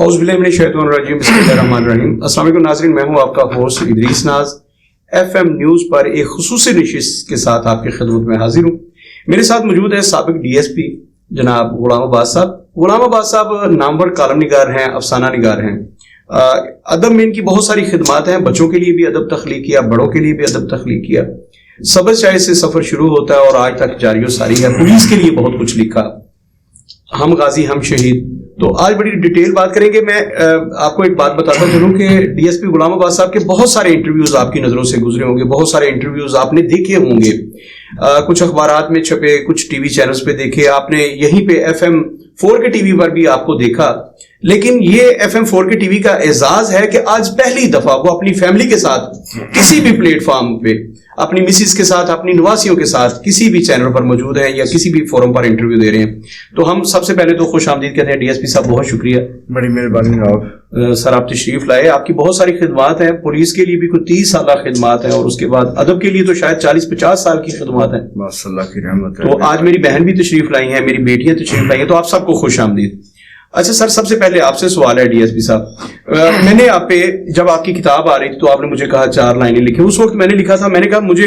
اعوذ باللہ من الشیطان الرجیم، بسم اللہ الرحمن الرحیم۔ السلام علیکم ناظرین، میں ہوں آپ کا ہوسٹ ادریس ناز۔ ایف ایم نیوز پر ایک خصوصی نشست کے ساتھ آپ کی خدمت میں حاضر ہوں۔ میرے ساتھ موجود ہے سابق ڈی ایس پی جناب غلام عباس صاحب۔ غلام عباس صاحب نامور کالم نگار ہیں، افسانہ نگار ہیں۔ ادب میں ان کی بہت ساری خدمات ہیں، بچوں کے لیے بھی ادب تخلیق کیا، بڑوں کے لیے بھی ادب تخلیق کیا۔ سبز چائے سے سفر شروع ہوتا ہے اور آج تک جاری و ساری ہے۔ پولیس کے لیے بہت کچھ لکھا، ہم غازی ہم شہید۔ تو آج بڑی ڈیٹیل بات کریں گے۔ میں آپ کو ایک بات بتاتا چلوں کہ D S P Ghulam Abbas صاحب کے بہت سارے انٹرویوز آپ کی نظروں سے گزرے ہوں گے، بہت سارے انٹرویوز آپ نے دیکھے ہوں گے، کچھ اخبارات میں چھپے، کچھ ٹی وی چینلز پہ دیکھے، آپ نے یہیں پہ ایف ایم 4 کے ٹی وی پر بھی آپ کو دیکھا۔ لیکن یہ ایف ایم 4 کے ٹی وی کا اعزاز ہے کہ آج پہلی دفعہ وہ اپنی فیملی کے ساتھ کسی بھی پلیٹ فارم پہ اپنی مسز کے ساتھ، اپنی نواسیوں کے ساتھ کسی بھی چینل پر موجود ہیں یا کسی بھی فورم پر انٹرویو دے رہے ہیں۔ تو ہم سب سے پہلے تو خوش آمدید کہتے ہیں ڈی ایس پی صاحب، بہت شکریہ، بڑی مہربانی آپ سر، آپ تشریف لائے۔ آپ کی بہت ساری خدمات ہیں، پولیس کے لیے بھی کوئی 30 سالہ خدمات ہیں، اور اس کے بعد ادب کے لیے تو شاید 40-50 سال کی خدمات ہیں، ماشاء اللہ کی رحمت ہے۔ تو آج میری بہن بھی تشریف لائی ہیں، میری بیٹیاں تشریف لائی ہیں، تو آپ سب کو خوش آمدید۔ اچھا سر، سب سے پہلے آپ سے سوال ہے ڈی ایس پی صاحب، میں نے آپ پہ جب آپ کی کتاب آ رہی تھی تو آپ نے مجھے کہا 4 لائنیں لکھیں۔ اس وقت میں نے لکھا تھا، میں نے کہا مجھے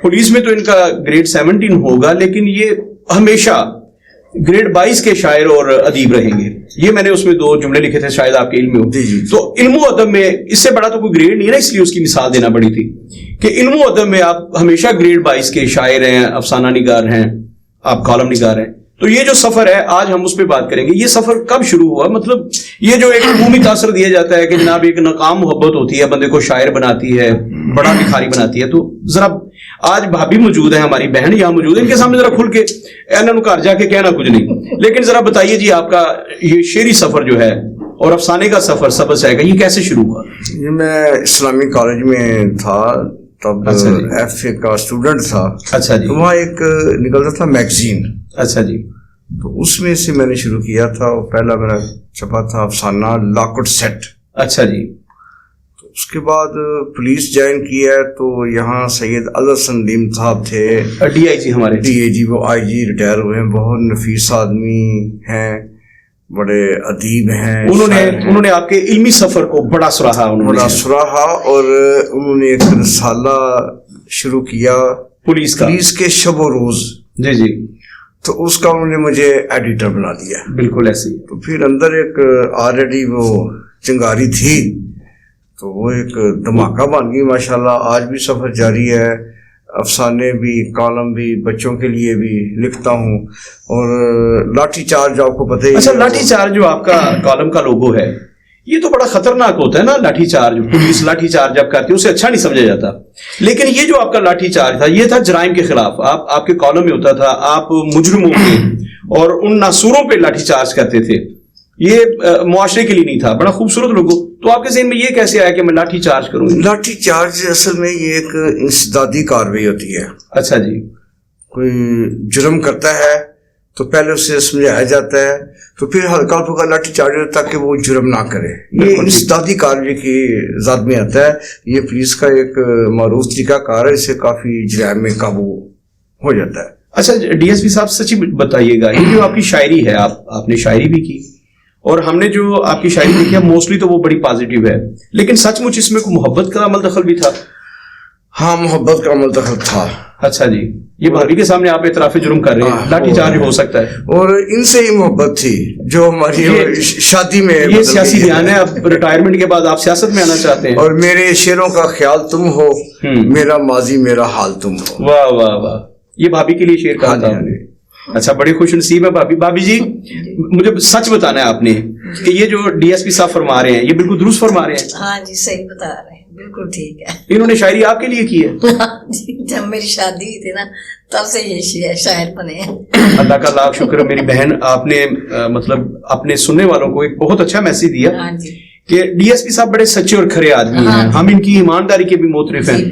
پولیس میں تو ان کا گریڈ 17 ہوگا، لیکن یہ ہمیشہ گریڈ 22 کے شاعر اور ادیب رہیں گے۔ یہ میں نے اس میں 2 جملے لکھے تھے، شاید آپ کے علم میں ہو۔ تو علم و ادب میں اس سے بڑا تو کوئی گریڈ نہیں ہے نا، اس لیے اس کی مثال دینا پڑی تھی کہ علم و ادب میں آپ ہمیشہ گریڈ 22 کے شاعر ہیں، افسانہ نگار ہیں، آپ کالم نگار ہیں۔ تو یہ جو سفر ہے آج ہم اس پہ بات کریں گے۔ یہ سفر کب شروع ہوا؟ مطلب یہ جو ایک عمومی تاثر دیا جاتا ہے کہ جناب ایک ناکام محبت ہوتی ہے، بندے کو شاعر بناتی ہے، بڑا بھکاری بناتی ہے۔ تو ذرا آج بھابھی موجود ہے، ہماری بہن یہاں موجود ہے، ان کے سامنے ذرا کھل کے انہوں گھر جا کے کہنا کچھ نہیں، لیکن ذرا بتائیے جی آپ کا یہ شعری سفر جو ہے اور افسانے کا سفر سبز جائے گا، یہ کیسے شروع ہوا؟ یہ میں اسلامی کالج میں تھا تب، ایف اے کا اسٹوڈنٹ تھا۔ اچھا جی۔ وہاں ایک نکلتا تھا میگزین، اچھا جی، تو اس میں سے میں نے شروع کیا تھا۔ پہلا میرا چھپا تھا افسانہ لاکٹ سیٹ۔ اچھا جی۔ تو اس کے بعد پولیس جوائن کی ہے تو یہاں سید السندیم صاحب تھے، ڈی آئی جی، ہمارے ڈی اے جی، وہ آئی جی ریٹائر ہوئے ہیں، بہت نفیس آدمی ہیں، بڑے ادیب ہیں۔ انہوں نے آپ کے علمی سفر کو بڑا سراہا، بڑا سراہا، اور انہوں نے ایک رسالہ شروع کیا پولیس کے شب و روز۔ جی جی۔ تو اس کا انہوں نے مجھے ایڈیٹر بنا دیا۔ بالکل ایسے ہی۔ تو پھر اندر ایک آلریڈی وہ چنگاری تھی، تو وہ ایک دھماکہ بن گئی ماشاءاللہ۔ آج بھی سفر جاری ہے، افسانے بھی، کالم بھی، بچوں کے لیے بھی لکھتا ہوں۔ اور لاٹھی چارج آپ کو پتہ ہی ہے۔ اچھا، لاٹھی چارج جو آپ کا کالم کا لوگو ہے، یہ تو بڑا خطرناک ہوتا ہے نا، لاٹھی چارج۔ پولیس لاٹھی چارج جب کرتی ہے اسے اچھا نہیں سمجھا جاتا، لیکن یہ جو آپ کا لاٹھی چارج تھا یہ تھا جرائم کے خلاف۔ آپ کے کالم میں ہوتا تھا آپ مجرموں کے اور ان ناسوروں پہ لاٹھی چارج کرتے تھے، یہ معاشرے کے لیے نہیں تھا۔ بڑا خوبصورت لوگو۔ تو آپ کے ذہن میں یہ کیسے آیا کہ میں لاٹھی چارج کروں؟ لاٹھی چارج اصل میں یہ ایک انسدادی کارروائی ہوتی ہے۔ اچھا جی۔ کوئی جرم کرتا ہے تو پہلے اسے سمجھایا جاتا ہے، تو پھر ہلکا پھلکا لاٹھی چارج ہوتا ہے کہ وہ جرم نہ کرے۔ یہ انسدادی کارروائی کی ذات میں آتا ہے۔ یہ پولیس کا ایک معروف طریقہ کار ہے، اس سے کافی جرائم میں قابو ہو جاتا ہے۔ اچھا ڈی ایس پی صاحب، سچی بتائیے گا، یہ جو آپ کی شاعری ہے، آپ نے شاعری بھی کی اور ہم نے جو آپ کی شاعری دیکھی ہے موسٹلی تو وہ بڑی پازیٹیو ہے، لیکن سچ مچ اس میں کوئی محبت کا عمل دخل بھی تھا؟ ہاں، محبت کا عمل دخل تھا۔ اچھا جی۔ یہ بھابھی کے سامنے آپ اعتراف جرم کر رہے ہیں، لاٹھی چارج ہو سکتا ہے، اور ان سے ہی محبت تھی جو ہماری شادی میں۔ یہ سیاسی بیان ہے، اب ریٹائرمنٹ کے بعد آپ سیاست میں آنا چاہتے ہیں۔ اور میرے شعروں کا خیال تم ہو، میرا ماضی میرا حال تم ہو۔ واہ واہ واہ، یہ بھابھی کے لیے شعر کہا تھا۔ اچھا، بڑی خوش نصیب ہے بھابھی۔ بھابھی جی، مجھے سچ بتانا ہے آپ نے کہ یہ جو ڈی ایس پی صاحب فرما رہے ہیں یہ بالکل درست فرما رہے ہیں؟ ہاں جی، صحیح بتا رہے ہیں، بالکل ٹھیک ہے۔ انہوں نے شاعری آپ کے لیے کی ہے؟ جب میری شادی ہوئی تھی نا تب سے یہ شاعر بنے ہیں۔ اللہ کا لاکھ شکر میری بہن، آپ نے مطلب اپنے سننے والوں کو ایک بہت اچھا میسج دیا کہ ڈی ایس پی صاحب بڑے سچے اور کھرے آدمی ہیں، ہم ان کی ایمانداری کے بھی معترف ہیں۔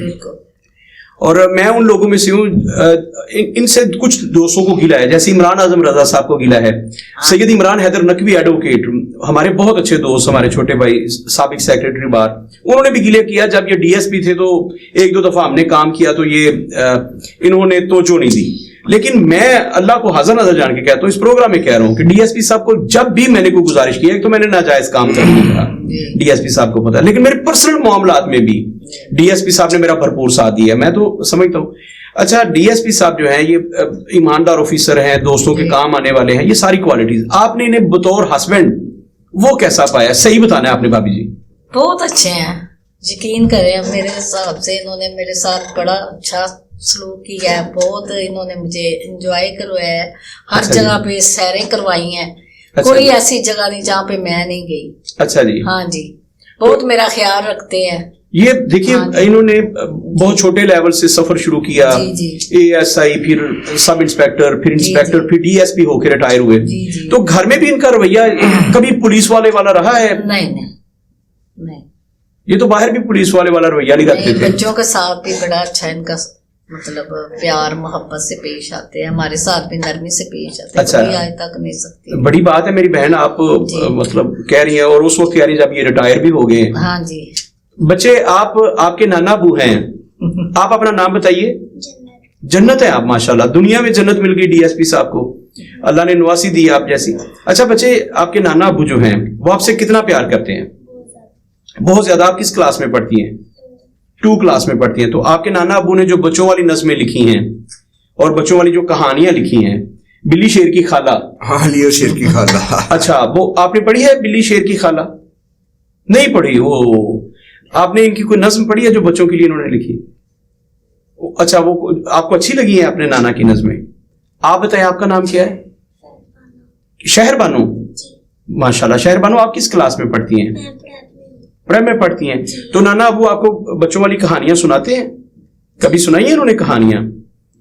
اور میں ان لوگوں میں سے ہوں، ان سے کچھ دوستوں کو گلا ہے، جیسے عمران اعظم رضا صاحب کو گلا ہے، سید عمران حیدر نقوی ایڈوکیٹ، ہمارے بہت اچھے دوست، ہمارے چھوٹے بھائی، سابق سیکرٹری بار، انہوں نے بھی گلے کیا جب یہ ڈی ایس پی تھے تو 1-2 دفعہ ہم نے کام کیا تو یہ انہوں نے توجہ نہیں دی۔ لیکن میں اللہ کو حاضر نظر جان کے کہتا ہوں, اس پروگرام میں کہہ رہا ہوں کہ ڈی ایس پی صاحب کو جب بھی میں نے کوئی گزارش کی ہے, تو میں نے ناجائز کام کرنے کا ڈی ایس پی صاحب کو پتا ہے, لیکن میرے پرسنل معاملات میں بھی ڈی ایس پی صاحب نے میرا بھرپور ساتھ دیا, میں تو سمجھتا ہوں. اچھا, ڈی ایس پی صاحب جو ہیں یہ ایماندار آفیسر ہیں, دوستوں کے کام آنے والے ہیں, یہ ساری کوالٹیز آپ نے انہیں بطور ہسبینڈ وہ کیسا پایا, صحیح بتانا ہے آپ نے بھابھی جی. بہت اچھے ہیں, یقین کریں میرے حساب سے انہوں نے میرے ساتھ بڑا اچھا سلوک کیا ہے, بہت انہوں نے مجھے انجوائے کروایا ہے, ہر جگہ پہ سیریں کروائی ہیں, کوئی ایسی جگہ نہیں جہاں پہ میں نہیں گئی. اچھا جی. ہاں جی, بہت میرا خیال رکھتے ہیں. یہ دیکھیے انہوں نے بہت چھوٹے لیول سے سفر شروع کیا, اے ایس آئی, پھر سب انسپیکٹر, پھر انسپیکٹر, پھر ڈی ایس پی ہو کے ریٹائر ہوئے. تو گھر میں بھی ان کا رویہ کبھی پولیس والے والا رہا ہے؟ نہیں, یہ تو باہر بھی پولیس والے والا رویہ نہیں رکھتے تھے. بچوں کے ساتھ بھی بڑا اچھا ان کا مطلب پیار محبت سے پیش آتے ہیں, ہمارے ساتھ بھی نرمی سے پیش آتے ہیں. اچھا, آج تک نہیں سکتی. بڑی بات ہے میری بہن, آپ مطلب کہہ رہی ہیں, اور اس وقت کہہ رہی ہیں جب یہ ریٹائر بھی ہو گئے. ہاں جی. بچے آپ کے نانا ابو ہیں, آپ اپنا نام بتائیے. جنت ہے آپ, ماشاءاللہ, دنیا میں جنت مل گئی ڈی ایس پی صاحب کو, اللہ نے نواسی دی آپ جیسی. اچھا بچے, آپ کے نانا ابو جو ہیں وہ آپ سے کتنا پیار کرتے ہیں؟ بہت زیادہ. آپ کس کلاس میں پڑھتی ہیں؟ 2 کلاس میں پڑھتی ہیں. تو آپ کے نانا ابو نے جو بچوں والی نظمیں لکھی ہیں اور بچوں والی جو کہانیاں لکھی ہیں, بلی شیر کی خالہ. ہاں, لیو شیر کی خالہ. اچھا, وہ آپ نے پڑھی ہے بلی شیر کی خالہ؟ نہیں پڑھی. وہ آپ نے ان کی کوئی نظم پڑھی ہے جو بچوں کے لیے انہوں نے لکھی؟ اچھا, وہ آپ کو اچھی لگی ہیں اپنے نانا کی نظمیں؟ آپ بتائیں آپ کا نام کیا ہے؟ شہر بانو. ماشاءاللہ, شہر بانو آپ کس کلاس میں پڑھتی ہیں؟ پرائم میں پڑھتی ہیں. تو نانا ابو آپ کو بچوں والی کہانیاں سناتے ہیں؟ کبھی سنائی ہیں انہوں نے کہانیاں؟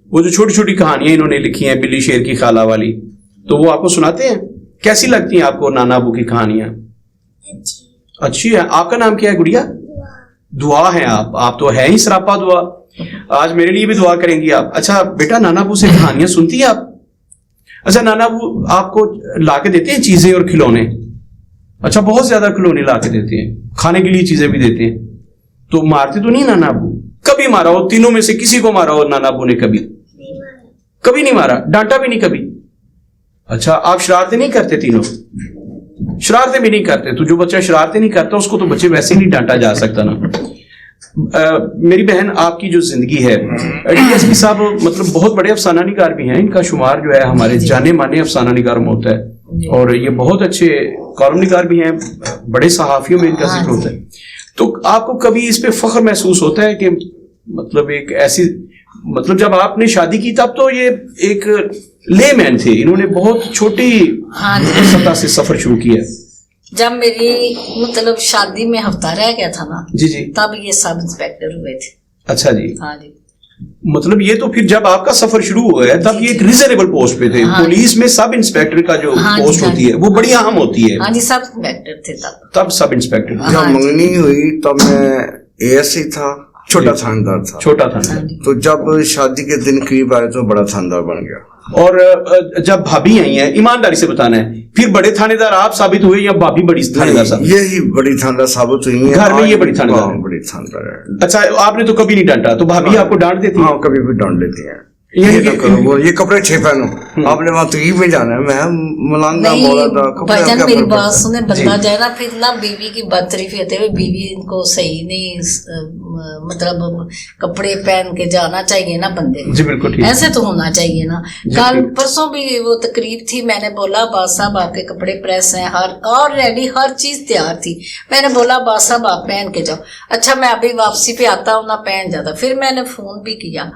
وہ جو چھوٹی چھوٹی کہانیاں انہوں نے لکھی ہیں بلی شیر کی خالہ والی, تو وہ آپ کو سناتے ہیں؟ کیسی لگتی ہیں آپ کو نانا ابو کی کہانیاں؟ اچھی ہے. آپ کا نام کیا ہے گڑیا؟ دعا ہے آپ تو ہے ہی سراپا دعا. آج میرے لیے بھی دعا کریں گی آپ. اچھا بیٹا, نانا ابو سے کہانیاں سنتی ہیں آپ؟ اچھا, نانا ابو آپ کو لا کے دیتے ہیں چیزیں اور کھلونے؟ اچھا, بہت زیادہ کھلونے لا کے دیتے ہیں, کھانے کے لیے چیزیں بھی دیتے ہیں. تو مارتے تو نہیں نانا ابو؟ کبھی مارا ہو تینوں میں سے کسی کو مارا ہو نانا ابو نے؟ کبھی نہیں مارا, ڈانٹا بھی نہیں کبھی؟ اچھا, آپ شرارتیں نہیں کرتے تینوں؟ شرارتیں بھی نہیں کرتے. تو جو بچہ شرارتیں نہیں کرتا اس کو تو بچے ویسے نہیں ڈانٹا جا سکتا نا. میری بہن, آپ کی جو زندگی ہے, ڈی ایس پی صاحب مطلب بہت بڑے افسانہ نگار بھی ہیں, ان کا شمار جو ہے ہمارے جانے مانے افسانہ نگار میں ہوتا ہے, اور یہ بہت اچھے کالم نگار بھی ہیں, بڑے صحافیوں میں ان کا ذکر ہوتا ہے. تو آپ کو کبھی اس پہ فخر محسوس ہوتا ہے کہ مطلب ایک ایسی, مطلب جب آپ نے شادی کی تب تو یہ ایک لے مین تھے, انہوں نے بہت چھوٹی سطح سے سفر شروع کیا. جب میری مطلب شادی میں ہفتہ رہ گیا تھا نا, جی, تب یہ سب انسپیکٹر ہوئے تھے. اچھا جی. ہاں جی. مطلب یہ تو پھر جب آپ کا سفر شروع ہوا ہے تب یہ ایک ریزنیبل پوسٹ پہ تھے. پولیس میں سب انسپیکٹر کا جو پوسٹ ہوتی ہے وہ بڑی اہم ہوتی ہے. ہاں جی, سب انسپیکٹر تھے تب سب انسپیکٹر. جب منگنی ہوئی تب میں اے ایس ای تھا, چھوٹا تھاندار تھا. چھوٹا تھاندار. تو جب شادی کے دن قریب آئے تو بڑا تھاندار بن گیا. اور جب بھابھی آئی ہیں, ایمانداری سے بتانا ہے, پھر بڑے تھانے دار آپ ثابت ہوئے یا بھابھی بڑی تھانے دار ثابت؟ یہی بڑی تھاندار ثابت ہوئی ہیں گھر میں, یہ بڑی تھانے دار. بڑی تھاندار ہے. اچھا, آپ نے تو کبھی نہیں ڈانٹا, تو بھابھی آپ کو ڈانٹ دیتی؟ ہاں, کبھی بھی ڈانٹ لیتی ہیں. یہ کپڑے اچھے پہنو, آپ نے وہاں تقریب میں جانا ہے. میں ملانگا مولا تھا. بھائی جان میری بات سنے, بندہ جائے نا پھر نہ بیوی کی بدتریفی ہوتے ہوئے بیوی ان کو صحیح نہیں مطلب کپڑے پہن کے جانا چاہیے نا بندے. جی بالکل, ایسے تو ہونا چاہیے نا. کل پرسوں بھی وہ تقریب تھی, میں نے بولا باز صاحب آپ کے کپڑے پریس ہیں, اور ریڈی ہر چیز تیار تھی. میں نے بولا باز صاحب آپ پہن کے جاؤ. اچھا, میں ابھی واپسی پہ آتا ہوں نہ پہن جاتا. پھر میں نے فون بھی کیا,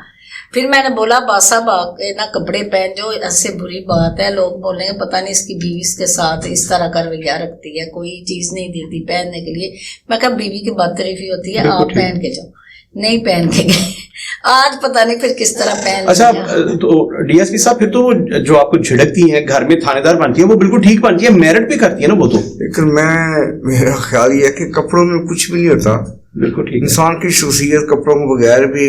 پھر میں نے بولا باز صاحب آپ کے نا کپڑے پہن جو, ایسے بری بات ہے, لوگ بولیں گے پتہ نہیں اس کی بیوی اس کے ساتھ اس طرح کا رویہ رکھتی ہے, کوئی چیز نہیں دیتی پہننے کے لیے. میں کہا بیوی کی بدتریفی ہوتی ہے, آپ پہن کے جاؤ. نہیں پہن کے گئے. آج پتہ نہیں پھر کس طرح پہن. اچھا, تو ڈی ایس پی صاحب پھر تو جو آپ کو جھڑکتی ہیں گھر میں تھانے دار بنتی ہے وہ بالکل ٹھیک بنتی ہے, میرٹ پہ کرتی ہے نا وہ تو. لیکن میرا خیال یہ ہے کہ کپڑوں میں کچھ بھی نہیں ہوتا. بالکل ٹھیک. انسان کی شخصیت کپڑوں کے بغیر بھی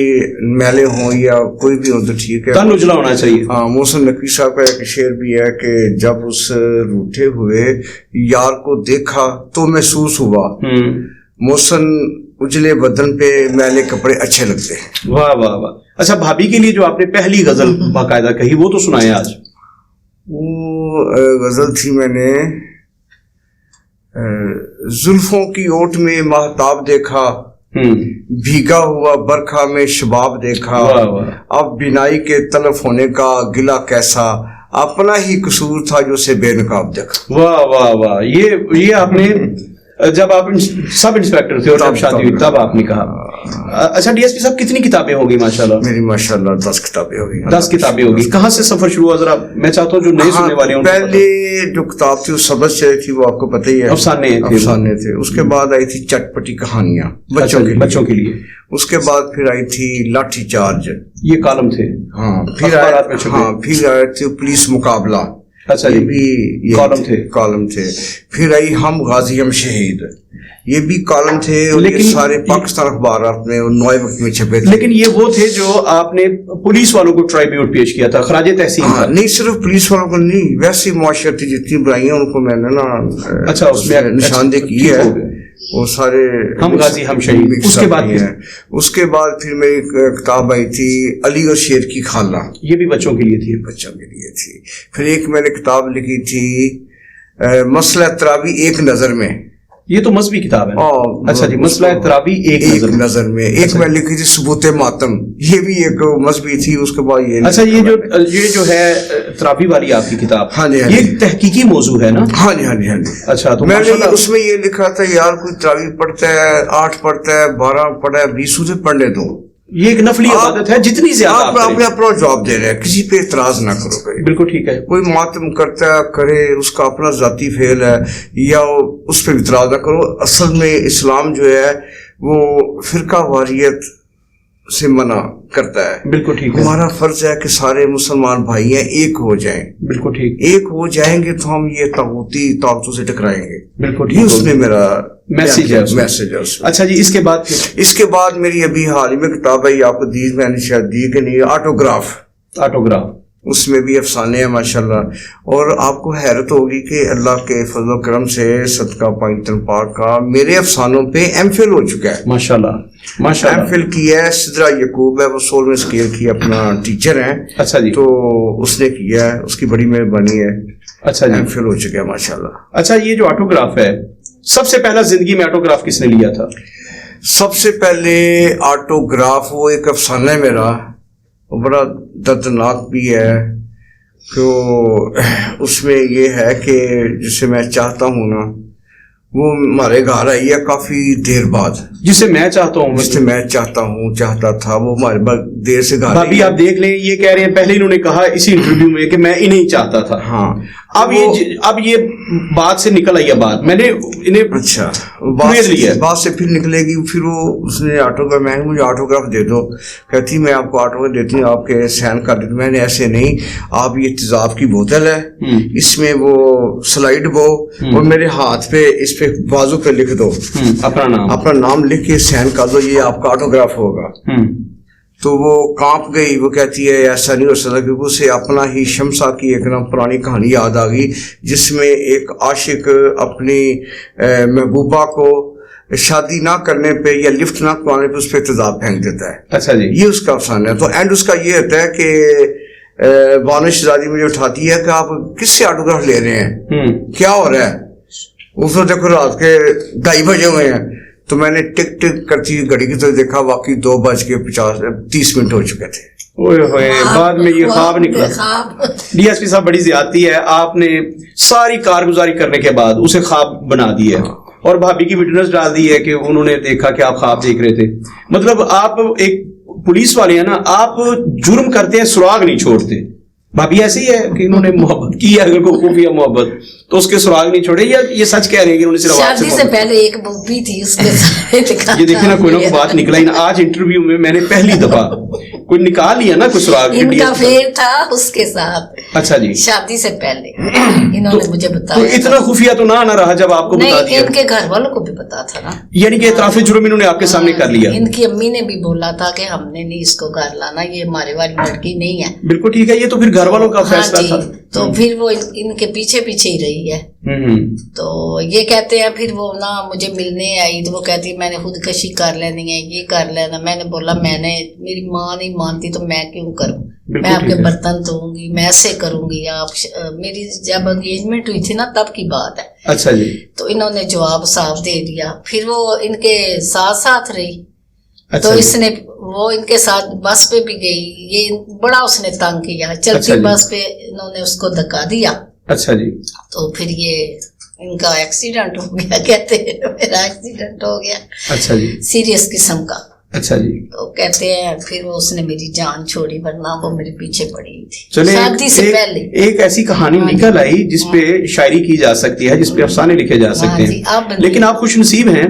میلے ہوں یا کوئی بھی ہو تو ٹھیک ہے, تن اجلا ہونا چاہیے. ہاں, محسن نقوی صاحب کا ایک شعر بھی ہے کہ جب اس روٹھے ہوئے یار کو دیکھا تو محسوس ہوا. محسن उजले बदन पे मैले कपड़े अच्छे लगते हैं। वाह वाह वाह। अच्छा, भाभी के लिए जो आपने पहली गजल बाकायदा कही वो तो सुनाए आज। वो गजल थी मैंने, जुल्फों की ओट में महताब देखा, भीगा हुआ बरखा में शबाब देखा, वाह वाह। अब बिनाई के तलफ होने का गिला कैसा, अपना ही कसूर था जो से बेनकाब देखा। वाह वाह वाह। ये आपने जब आप सब इंस्पेक्टर थे और जब शादी हुई तब आपने कहा। अच्छा डीएसपी साहब, कितनी किताबें होगी माशाल्लाह? मेरी माशाल्लाह 10 किताबें होगी। 10 किताबें होगी। कहाँ से सफर शुरू हुआ, जरा मैं चाहता हूँ जो नए सुनने वाले हैं। पहले जो किताब थी वो सबज से थी, वो आपको पता ही है, अफसाने थे। उसके बाद आई थी चटपटी कहानियां बच्चों के लिए। उसके बाद फिर आई थी लाठी चार्ज, ये कॉलम थे। हाँ फिर आए थे पुलिस मुकाबला। अच्छा, ये भी कॉलम थे। फिर आई हम गाजी हम शहीद, ये भी कॉलम थे। लेकिन ये सारे पाकिस्तान अखबार में और नए वक्त में छपे थे। लेकिन ये वो थे जो आपने पुलिस वालों को ट्राइब्यूट पेश किया था, खराजे तहसीन। नहीं, सिर्फ पुलिस वालों को नहीं, वैसी मुआशरती जितनी बुराइयां उनको मैंने ना अच्छा उसमें निशानदेही की है, वो सारे हम गाजी हम शहीद। उसके बाद फिर मेरी किताब आई थी अली और शेर की खाला, ये भी बच्चों के लिए थी। बच्चों के लिए थी। फिर एक मैंने किताब लिखी थी मसला तरावी एक नजर में, ये तो मजहबी किताब है। अच्छा जी, मसला तरावी एक नजर में। एक मैं लिखी थी सबूते मातम, ये भी एक मजहबी थी। उसके बाद ये अच्छा, ये जो है तरावी वाली आपकी किताब, हाँ जी, ये तहकीकी मौजू है ना? हाँ जी हाँ जी हाँ जी। अच्छा, तो मैंने उसमें ये लिखा था यार कोई तरावी पढ़ता है, 8 पढ़ता है, 12 पढ़ा है, 20 उसे पढ़ने दो। ये एक नफली इबादत है, जितनी ज्यादा आप अपना जवाब दे रहे हैं, किसी पे इतराज ना करो भाई। बिल्कुल ठीक है। कोई मातम करता है करे, उसका अपना जाती फेल है, या उस पर इतराज ना करो। असल में इस्लाम जो है वो फिरका वारियत से मना करता है। बिल्कुल ठीक है। हमारा फर्ज है कि सारे मुसलमान भाई हैं, एक हो जाएं। बिल्कुल ठीक। एक हो जाएंगे तो हम ये तागूती ताकतों से टकराएंगे। बिल्कुल ठीक। ये उसमें मेरा मैसेज है। अच्छा जी, इसके बाद मेरी अभी हाल ही में किताब है, आपको दी मैंने शायद दी कि नहीं, ऑटोग्राफ। उसमें भी अफसाने हैं माशाल्लाह। और आपको हैरत होगी कि अल्लाह के फजल करम से सदका पाकिस्तान पाक का मेरे अफसानों पे एमफिल हो चुका है माशाल्लाह। एमफिल की है सिद्रा यकूब है, वो 16वें स्केल की अपना टीचर है। अच्छा जी। तो उसने किया है, उसकी बड़ी मेहरबानी है। अच्छा जी, एमफिल हो चुका है माशाल्लाह। अच्छा, ये जो ऑटोग्राफ है, सबसे पहला जिंदगी में ऑटोग्राफ किसने लिया था? सबसे पहले ऑटोग्राफ वो एक अफसाना है मेरा, वो बड़ा दर्दनाक भी है। तो उसमें ये है कि जिसे मैं चाहता हूँ ना, वो हमारे घर आई है काफी देर बाद। जिसे मैं चाहता हूँ, चाहता था, वो हमारे देर से घर। भाभी आप देख लें, ये कह रहे हैं, पहले इन्होंने कहा इसी इंटरव्यू में कि मैं इन्हें चाहता था। हाँ, अब ये बात से निकल आई है बात, मैंने इन्हें अच्छा बात से फिर निकलेगी। फिर वो उसने ऑटोग्राफ, मैं मुझे ऑटोग्राफ दे दो, कहती मैं आपको ऑटोग्राफ देती हूँ, आपके साइन कर देती। मैंने ऐसे नहीं, आप ये तेजाब की बोतल है, इसमें वो स्लाइड वो और मेरे हाथ पे इस पे बाजू पे लिख दो अपना नाम लिख के साइन कर दो, ये आपका ऑटोग्राफ होगा। तो वो कांप गई, वो कहती है ऐसा नहीं हो सकता, क्योंकि उसे अपना ही शमसा की एक ना पुरानी कहानी याद आ गई, जिसमें एक आशिक अपनी महबूबा को शादी ना करने पे या लिफ्ट ना करवाने पे उस पर तेजाब फेंक देता है। अच्छा जी, ये उसका अफसाना है। तो एंड उसका ये होता है कि बानो शहजादी मुझे उठाती है कि आप किससे ऑटोग्राफ ले रहे हैं, क्या हो रहा है? उसको देखो रात के 2:30 बजे हुए हैं। तो मैंने टिक टिक करती घड़ी की तरफ देखा, वाकई 2:30 हो चुके थे। ओए बाद में ये ख्वाब निकला। डीएसपी साहब, बड़ी ज्यादती है, आपने सारी कारगुजारी करने के बाद उसे ख्वाब बना दिया और भाभी की विटनेस डाल दी है कि उन्होंने देखा कि आप ख्वाब देख रहे थे। मतलब आप एक पुलिस वाले हैं ना, आप जुर्म करते हैं, सुराग नहीं छोड़ते। भाभी ऐसी है कि इन्होंने मोहब्बत की है, अगर कोई खुफिया मोहब्बत, तो उसके सुराग नहीं छोड़े, या ये सच कह रहे हैं कि उन्होंने सिर्फ शादी से पहले एक मूवी थी उसके साथ ये देखिए ना, कोई ना कोई बात निकला ही ना। आज इंटरव्यू में मैंने पहली दफा कोई निकाल लिया ना, कोई सुराग। इनका फेर था उसके साथ। अच्छा जी, शादी से पहले इन्होंने मुझे बताया। तो इतना खुफिया तो ना रहा जब आपको बता दिया। इनके घर वालों को भी पता था ना, यानी कि इतराफ़े जुर्म इन्होंने आपके सामने कर लिया। इनकी अम्मी ने भी बोला था कि हमने नहीं इसको घर लाना, ये हमारे वाली लड़की नहीं है। बिल्कुल ठीक है, ये तो फिर घर वालों का फैसला था। तो फिर वो इनके पीछे पीछे ही रही है। तो ये कहते हैं फिर वो ना मुझे मिलने आई तो वो कहती है मैंने खुदकशी कर लेनी है, ये कर लेना। मैंने बोला मैंने, मेरी माँ नहीं मानती तो मैं क्यों करूँ, मैं आपके बर्तन धोऊंगी, मैं ऐसे करूंगी। आप मेरी जब एंगेजमेंट हुई थी ना तब की बात है। अच्छा जी। तो इन्होंने जवाब साफ दे दिया। फिर वो इनके साथ साथ रही। अच्छा तो जी। इसने वो इनके साथ बस पे भी गई, ये बड़ा उसने तंग किया। चलती अच्छा जी। बस पे इन्होंने उसको धक्का दिया। अच्छा जी। तो फिर ये इनका एक्सीडेंट हो गया, कहते हैं मेरा एक्सीडेंट हो गया। अच्छा जी। सीरियस किस्म का। अच्छा जी। तो कहते हैं फिर वो उसने मेरी जान छोड़ी, वरना वो मेरे पीछे पड़ी हुई थी चले शादी से पहले। एक ऐसी कहानी निकल आई जिसपे शायरी की जा सकती है, जिसपे अफसाने लिखे जा सकते हाँ जी, आप हैं, लेकिन आप खुश नसीब हैं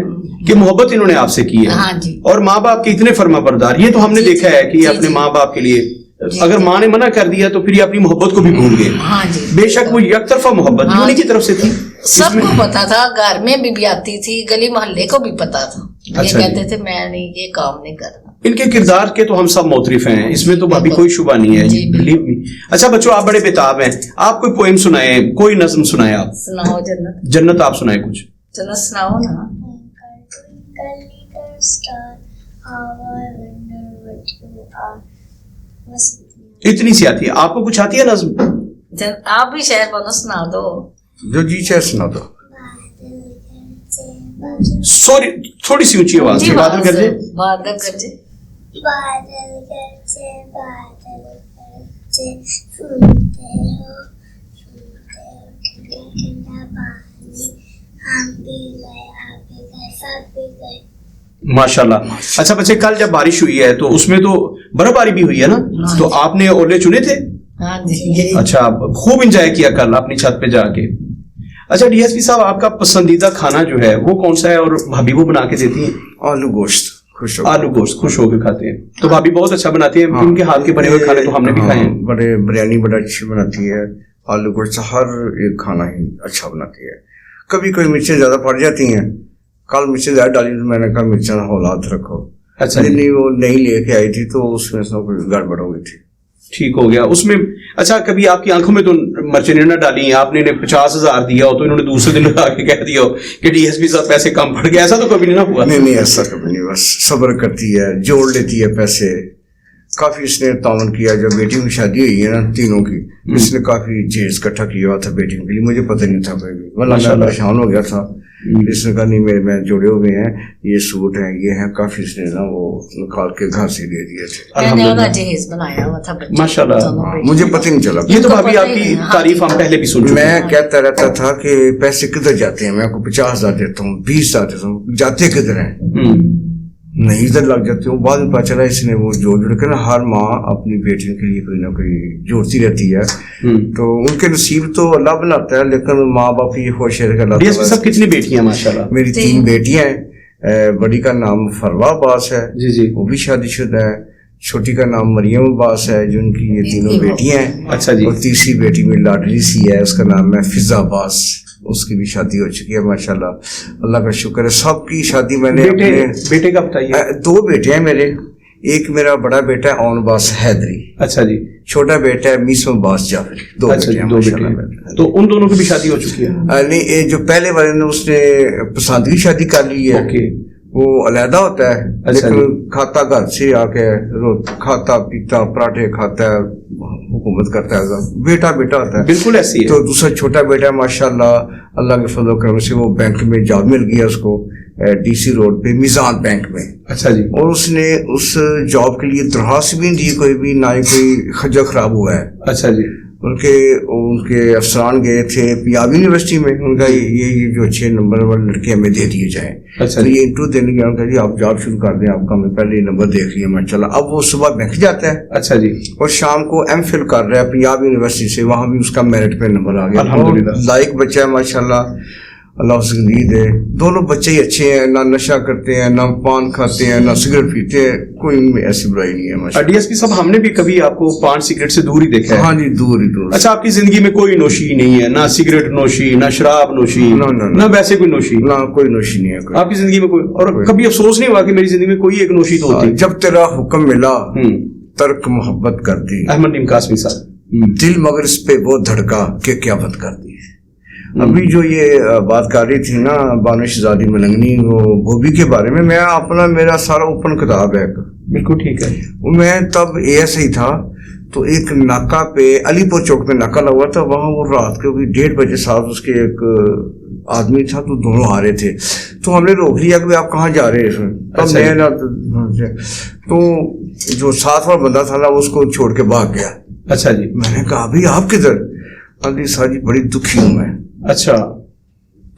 कि मोहब्बत इन्होंने आपसे की है। हाँ जी। और माँ बाप के इतने फर्माबरदार, ये तो हमने जी, देखा है कि जी, अपने जी। माँ बाप के लिए जी, अगर जी। माँ ने मना कर दिया तो फिर ये अपनी मोहब्बत को भी भूल गए। हाँ जी। बेशक वो एक तरफा मोहब्बत हाँ उन्हीं की जी। तरफ से थी। सबको पता था, घर में भी आती थी, गली मोहल्ले को भी पता था। ये अच्छा जी। कहते थे मैं नहीं, ये काम नहीं करना। इनके किरदार के तो हम सब मोतरिफ हैं, इसमें तो अभी कोई शुबा नहीं है। जी, बिलीव मी। अच्छा बच्चों, आप बड़े बेताब हैं, आप कोई पोएम सुनाए, कोई नज्म सुनाए, आप सुनाओ जन्नत। जन्नत आप सुनाए कुछ। जन्नत सुनाओ ना। Little star, how I wonder what you are. बस इतनी सी आती है, आपको कुछ आती है नज्म? आप भी शेर बनो, सुना दो। जो जी चाहे सुना दो। बादल गरजे, बादल सॉरी, थोड़ी सी ऊंची आवाज से। बादल गरजे। बादल गरजे। बादल गरजे, बादल गरजे, सुनते हो ठंडा ठंडा पानी। हम भी गए, आप भी गए, सब भी गए। माशाल्लाह। अच्छा बच्चे, कल जब बारिश हुई है तो उसमें तो बर्फबारी भी हुई है ना, हाँ तो जी। आपने ओले चुने थे? हाँ जी। अच्छा, खूब एंजॉय किया कल अपनी छत पे जाके। अच्छा डीएसपी साहब, आपका पसंदीदा खाना जो है वो कौन सा है और भाभी वो बना के देती हैं? आलू गोश्त खुश हो। आलू गोश्त खुश होकर खाते हैं, तो भाभी बहुत अच्छा बनाती है। हाँ। उनके हाथ के बने हुए खाने तो हमने भी खाए हैं। बड़े बिरयानी बड़ा अच्छी बनाती है, आलू गोश्त हर एक खाना ही अच्छा बनाती है। कभी कोई मिर्चें ज्यादा पड़ जाती हैं, कल मिर्चें ज्यादा डाली तो मैंने कहा मिर्चें हौलात रखो। अच्छा जी। नहीं, वो नहीं लेके आई थी तो उसमें सब कुछ गड़बड़ हो गई थी। ठीक हो गया उसमें। अच्छा, कभी आपकी आंखों में तो मिर्चें न डाली, आपने इन्हें 50,000 दिया हो तो इन्होंने दूसरे दिन लगा के कह दिया हो कि डीएसपी साहब पैसे कम पड़ गए, ऐसा तो कभी नहीं ना हुआ? नहीं, ऐसा कभी नहीं। बस सब्र करती है, जोड़ लेती है पैसे। काफी इसने तावन किया। जब बेटी की शादी हुई है ना तीनों की, इसने काफी चीज इकट्ठा किया हुआ था बेटियों के लिए, मुझे पता नहीं था कोई भी, वरना मैं परेशान हो गया था। इसने कहा नहीं, मेरे में जुड़े हुए हैं, ये सूट हैं, ये हैं, काफी इसने ना वो निकाल के घर से दे दिए थे। मैंने उन्हें जहेज बनाया हुआ था बच्चों को, माशाल्लाह। दोनों बेटियों मुझे को। पता नहीं चला। ये तो उनको भाभी पता ही आपकी नहीं, हाँ। तारीफ हम पहले भी सुन चुके हैं। मैं कहता रहता था कि पैसे किधर जाते हैं, मैं आपको 50,000 देता हूँ, 20,000 देता हूँ, जाते किधर हैं? नहीं, इधर लग जाते हो। बाद में पता चला इसने वो जोड़ जोड़ कर ना, हर माँ अपनी बेटियों के लिए कोई ना कोई जोड़ती रहती है। तो उनके नसीब तो अल्लाह बनाता है, लेकिन माँ बाप की ख्वाहिश है कि अल्लाह डीएसपी ताला- साहब कितनी बेटियां माशाल्लाह? मेरी 3 बेटियां हैं। बड़ी का नाम फरवा अब्बास है, जी जी। वो भी शादीशुदा है। छोटी का नाम मरियम अब्बास है, जो उनकी ये तीनों बेटियां हैं। अच्छा जी। और तीसरी बेटी मेरी लाडली सी है, उसका नाम है फिजा अब्बास, उसकी भी शादी हो चुकी है माशाल्लाह, अल्लाह का शुक्र है। सबकी शादी मैंने बेटे का बताइए। 2 बेटे हैं मेरे। एक मेरा बड़ा बेटा है ओन अब्बास हैदरी, अच्छा जी। छोटा बेटा है मीसम अब्बास जाफरी। 2 अच्छा बेटे जी, हैं 2 बेटे माशाल्लाह। हैं। तो उन दोनों की भी शादी हो चुकी है? नहीं, ये जो पहले वाले ने उसने पसंद की शादी कर ली है। ओके। वो अलहदा होता है, अच्छा लेकिन खाता घर से आके खाता पीता पराठे खाता है, हुकूमत करता है, बेटा बेटा होता है। बिल्कुल ऐसी है। तो दूसरा छोटा बेटा माशाल्लाह अल्लाह के फजल करम से वो बैंक में जॉब मिल गया उसको, डीसी रोड पे मिजान बैंक में। अच्छा जी। और उसने उस जॉब के लिए दरखास्त भी नहीं दी कोई भी, ना ही कोई खर्चा खराब हुआ है। अच्छा जी। उनके अफसरान गए थे पंजाब यूनिवर्सिटी में, उनका ये जो अच्छे नंबर वाले लड़के हमें दे दिए जाए। अच्छा तो ये इंटरव्यू देने गया, उनका जी आप जॉब शुरू कर दें, आपका हमें पहले नंबर देख लिया माशाल्लाह। अब वो सुबह बैंक जाता है अच्छा जी। और शाम को एमफिल कर रहा है पंजाब यूनिवर्सिटी से, वहां भी उसका मेरिट पे नंबर आ गया। अल्हम्दुलिल्लाह। लायक बच्चा है माशाल्लाह, अल्लाह उसकी नींद है। दोनों बच्चे ही अच्छे हैं, ना नशा करते हैं, ना पान खाते हैं, ना सिगरेट पीते हैं, कोई उनमें ऐसी बुराई नहीं है माशाल्लाह। डीएसपी साहब, हमने भी कभी आपको पान सिगरेट से दूर ही देखा है। हाँ जी, दूर ही दूर। अच्छा, आपकी जिंदगी में कोई नोशी नहीं है? ना सिगरेट नोशी, ना शराब नोशी, ना वैसे कोई नोशी? ना कोई नोशी नहीं है कोई। आपकी जिंदगी में कोई? और कभी अफसोस नहीं हुआ कि मेरी जिंदगी में कोई एक नोशी तो होती? जब तेरा हुक्म मिला तर्क मोहब्बत कर दी। अहमद नीम कासमी साहब। दिल मगर इस पे वो धड़का कि क्या बंद कर दी। अभी जो ये बात कर रही थी ना बानो शहजादी मलंगनी, वो बॉबी के बारे में, मैं अपना मेरा सारा ओपन किताब है, बिल्कुल ठीक है। मैं तब ASI था, तो एक नाका पे अलीपुर चौक में नाका लगा था, वहाँ वो रात के 1:30 बजे साथ उसके एक आदमी था, तो दोनों आ रहे थे, तो हमने रोक लिया कि आप कहाँ जा रहे हैं। तब मैं ना तो जो साथ वाला बंदा था ना उसको छोड़ के भाग गया। अच्छा जी। मैंने कहा अभी आप किधर? अभी सर जी बड़ी दुखी हूँ मैं। अच्छा।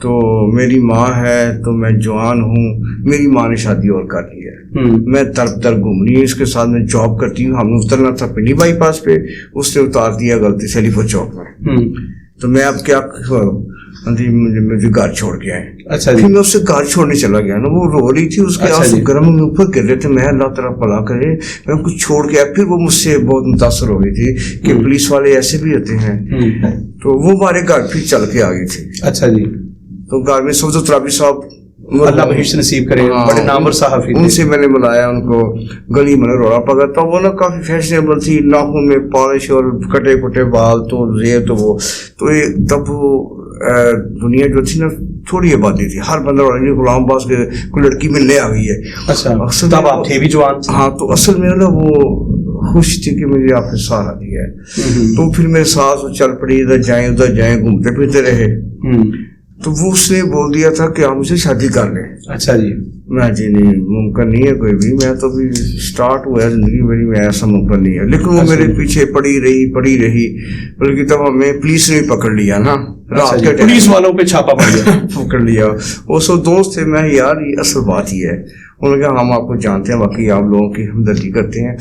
तो मेरी माँ है, तो मैं जवान हूँ, मेरी माँ ने शादी और कर ली है, मैं तर घूम रही हूँ, इसके साथ मैं जॉब करती हूँ, हमने उतरना था पिंडी बाईपास पे, उसने उतार दिया गलती से अलीपुर चौक में। तो मैं अब क्या मुझे घर छोड़ के आए। अच्छा फिर मैं उससे घर छोड़ने चला गया ना, वो रो रही थी, उसके आंसू गर्म में ऊपर गिर रहे थे, मैं अल्लाह तेरा भला करे, मैं कुछ छोड़ के आया। फिर वो मुझसे बहुत मुतासर हो गई थी कि पुलिस वाले ऐसे भी होते हैं, तो वो हमारे घर फिर चल के आ गई थी। अच्छा जी। तो घर में सब्ज़ तराबी साहब, अल्लाह बहिश्त नसीब करे, बड़े नामवर सहाफ़ी थे, उनसे मैंने बुलाया, उनको गली में रोड़ा पड़ा था, वो ना काफी फैशनेबल थी, नाखून में पॉलिश और कटे कुटे बाल, तो ये तो वो, तो ये तब वो दुनिया जो थी ना थोड़ी आबादी थी, हर बंदा गुलाम अब्बास के कोई लड़की मिलने आ गई है। अच्छा, तब आप थे भी जवान? हाँ, तो असल में ना वो खुश थी कि मुझे आपने सहारा दिया है। तो फिर मेरे साथ चल पड़ी, इधर जाए उधर जाए, घूमते फिरते रहे। तो वो उसने बोल दिया था कि आप मुझे शादी कर लें। अच्छा जी। मैं जी नहीं, मुमकिन नहीं है कोई भी, मैं तो भी स्टार्ट हुआ है जिंदगी मेरी में, ऐसा मुमकिन नहीं है। लेकिन वो मेरे पीछे पड़ी रही, बल्कि तब हमें पुलिस ने पकड़ लिया ना, रात के पुलिस वालों पे छापा पड़ गया। पकड़ लिया। वो सब दोस्त थे, मैं यार ये असल बात ही है। उन्होंने कहा हम आपको जानते हैं, बाकी आप लोगों की हमदर्दी करते हैं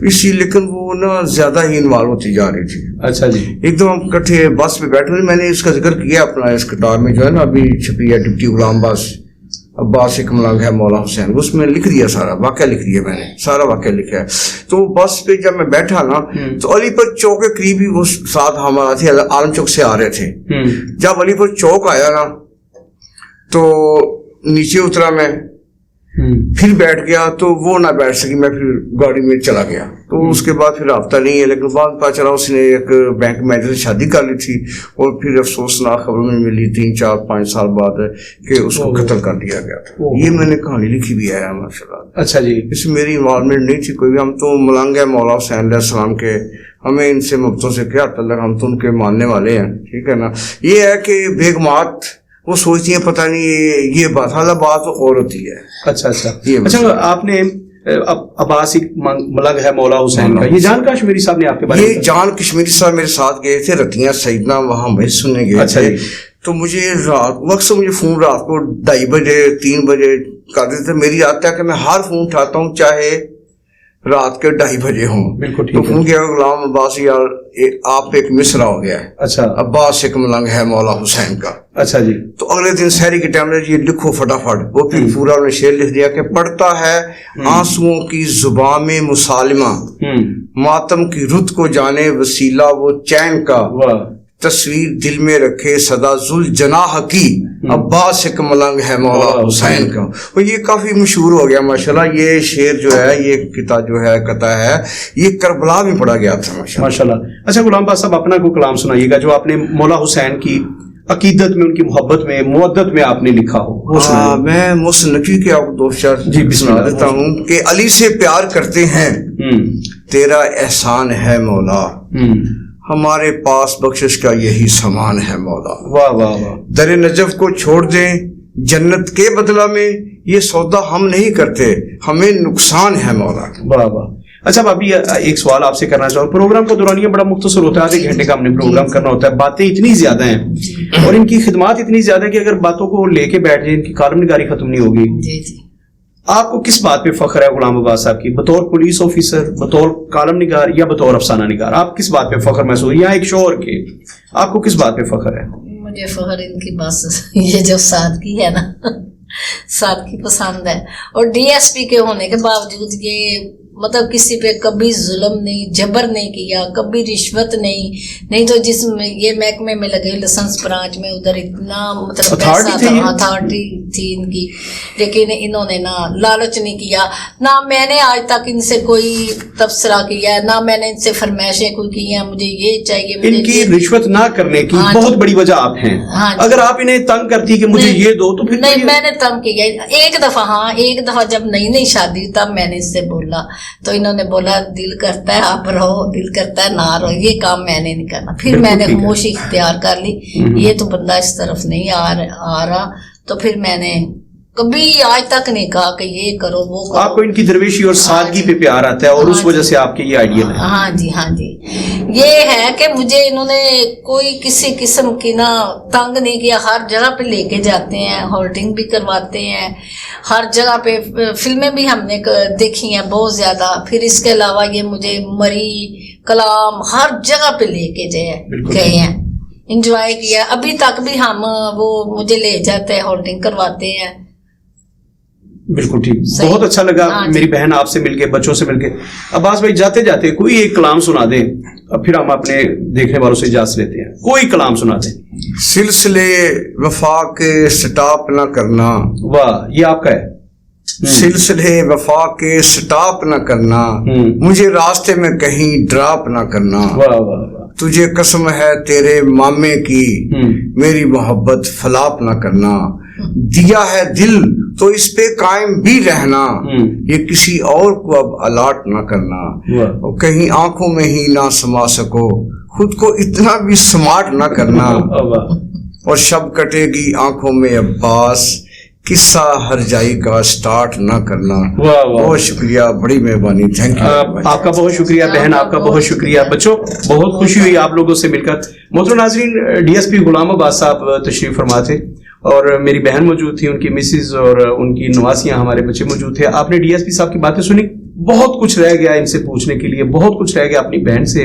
इसी, लेकिन वो ना ज्यादा ही इन्वॉल्व होती जा रही थी। अच्छा जी। एकदम हम इकट्ठे बस पे बैठे, मैंने इसका जिक्र किया अपना इस किताब में जो है ना अभी छपी है, डिप्टी गुलाम अब्बास एक मलंग है मौला हुसैन, उसमें लिख दिया, सारा वाकया लिख दिया, मैंने सारा वाकया लिखा है। तो बस पे जब मैं बैठा ना, तो अलीपुर चौक के करीब ही वो साथ हमारा थे, आलम चौक से आ रहे थे। जब अलीपुर चौक आया ना, तो नीचे उतरा मैं, फिर बैठ गया, तो वो ना बैठ सकी, मैं फिर गाड़ी में चला गया। तो उसके बाद फिर राब्ता नहीं है, लेकिन बाद पता चला उसने एक बैंक मैनेजर से शादी कर ली थी, और फिर अफसोसनाक खबर में मिली 3, 4, 5 साल बाद कि उसको कत्ल कर दिया गया था। ये मैंने कहानी लिखी भी है माशाल्लाह। अच्छा जी। इसमें मेरी इन्वॉल्वमेंट नहीं थी कोई भी, हम तो मलंग है मौला हुसैन अलैहिस्सलाम के, हमें इनसे मुफ्तों से क्या तल्लुक, हम तो उनके मानने वाले हैं, ठीक है ना। ये है कि बेगमात वो सोचती है पता नहीं ये बात, हालांकि बात और होती है। अच्छा। अच्छा, आपने अब्बास मलंग है मौला हुसैन का, ये जान कश्मीरी साहब ने आपके बारे में? ये जान कश्मीरी साहब मेरे साथ गए थे रतिया सईदना, वहां मैच सुनने गए थे। तो मुझे रात वक्त मुझे फोन रात को 2:30 बजे 3 बजे कर देते थे। मेरी आदत है कि मैं हर फोन उठाता हूँ चाहे रात के 2:30 बजे हों। तो फोन किया, गुलाम अब्बास यार आप एक मिसरा हो गया है। अच्छा। अब्बास एक मलंग है मौला हुसैन का। अच्छा जी। तो अगले दिन सहरी के टाइम में ये लिखो फटाफट, वो फिर पूरा उन्होंने शेर लिख दिया कि पढ़ता है आंसुओं की जुबान में मुसालिमा, मातम की रुत को जाने वसीला वो चैन का, तस्वीर दिल में रखे सदा जुल जनाह की, अब्बास एक मलंग है मौला हुसैन का। और ये काफी मशहूर हो गया माशाल्लाह। ये शेर जो है, ये किताब जो है कथा है, ये करबला में पढ़ा गया था माशाल्लाह। अच्छा गुलाम अब्बास साहब, अपना कोई कलाम सुनाइएगा जो आपने मौला हुसैन की अकीदत में, उनकी मोहब्बत में, मुअद्दत में आपने लिखा हो। मैं मुसन्नफी के आपको 2 शेर सुना देता हूँ कि अली से प्यार करते हैं, तेरा एहसान है मौला, हमारे पास बख्शिश का यही सामान है मौला। वाह वाह वाह। दर नजफ को छोड़ दें जन्नत के बदला में, ये सौदा हम नहीं करते, हमें नुकसान है मौला। वाह वाह। अच्छा, अभी एक सवाल आपसे करना चाहूँ। प्रोग्राम का दौरान ये बड़ा मुख्तसर होता है, आधे घंटे का हमने प्रोग्राम करना होता है, बातें इतनी ज्यादा हैं और इनकी खिदमत इतनी ज्यादा है कि अगर बातों को लेके बैठ जाए इनकी कॉलम निगारी खत्म नहीं होगी। आपको किस बात पे फख्र है गुलाम अब्बास साहब की, बतौर पुलिस ऑफिसर, बतौर कॉलम निगार या बतौर अफसाना निगार? आप किस बात पे फख्र महसूस, या एक शोर के, आपको किस बात पे फख्र है? मुझे फख्र इनकी बस ये जो सादगी है ना, सादगी पसंद है। और DSP के होने के बावजूद ये मतलब किसी पे कभी जुल्म नहीं, जबर नहीं किया, कभी रिश्वत नहीं तो जिस ये महकमे में लगे लाइसेंस ब्रांच में उधर इतना मतलब पैसा था, अथॉरिटी थी इनकी, लेकिन इन्होंने ना लालच नहीं किया, ना मैंने आज तक इनसे कोई तबसरा किया, ना मैंने इनसे फरमाइशें कोई की हैं मुझे ये चाहिए, मुझे इनकी रिश्वत ना करने की बहुत बड़ी वजह आप हैं। अगर आप इन्हें तंग करती कि मुझे ये दो तो फिर नहीं, मैंने तंग किया एक दफा जब नई शादी तब मैंने इससे बोला तो इन्होंने बोला दिल करता है आप रहो, दिल करता है ना रहो, ये काम मैंने नहीं करना। फिर मैंने खामोशी इख्तियार कर ली, ये तो बंदा इस तरफ नहीं आ रहा, तो फिर मैंने कभी आज तक नहीं कहा कि ये करो वो करो। आपको इनकी दरवेशी और सादगी पे प्यार आता है और उस वजह से आपके ये आइडियल है। हाँ जी, ये है कि मुझे इन्होंने कोई किसी किस्म की ना तंग नहीं किया, हर जगह पे लेके जाते हैं, होल्डिंग भी करवाते हैं, हर जगह पे फिल्में भी हमने देखी हैं बहुत ज्यादा। फिर इसके अलावा ये मुझे मरी कलाम हर जगह पे लेके गए हैं, इंजॉय किया। अभी तक भी हम वो मुझे ले जाते हैं, होल्डिंग करवाते हैं। बिल्कुल ठीक, बहुत अच्छा लगा मेरी बहन आपसे मिलके, बच्चों से मिलके। अब्बास भाई जाते जाते कोई एक कलाम सुना दें, अब फिर हम अपने देखने वालों से इजाजत लेते हैं। कोई कलाम सुना दें। सिलसिले वफा के स्टॉप ना करना। वाह, ये आपका है। सिलसिले वफा के स्टॉप ना करना, मुझे रास्ते में कहीं ड्रॉप ना करना। वाह वाह वाह, तुझे कसम है तेरे मामे की, मेरी मोहब्बत फलाप ना करना। दिया है दिल तो इस पे कायम भी रहना, ये किसी और को अब अलाट ना करना। और कहीं आंखों में ही ना समा सको, खुद को इतना भी स्मार्ट ना करना। और शब कटेगी आंखों में अब्बास, किस्सा हर जाई का स्टार्ट ना करना। बहुत शुक्रिया, बड़ी मेहरबानी, थैंक यू। आपका बहुत शुक्रिया बहन, आपका बहुत शुक्रिया। बच्चों बहुत खुशी हुई आप लोगों से मिलकर। मोहतरम नाज़रीन, डीएसपी गुलाम अब्बास साहब तशरीफ फरमा थे और मेरी बहन मौजूद थी, उनकी मिसेज और उनकी नवासियां, हमारे बच्चे मौजूद थे। आपने डीएसपी साहब की बातें सुनी, बहुत कुछ रह गया इनसे पूछने के लिए, बहुत कुछ रह गया अपनी बहन से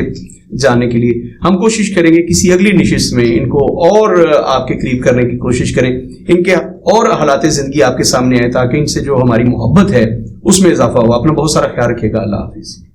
जानने के लिए। हम कोशिश करेंगे किसी अगली निशिस्त में इनको और आपके करीब करने की कोशिश करें, इनके और हालात जिंदगी आपके सामने आए ताकि इनसे जो हमारी मोहब्बत है उसमें इजाफा हो। अपना बहुत सारा ख्याल रखिएगा। अल्लाह हाफिज।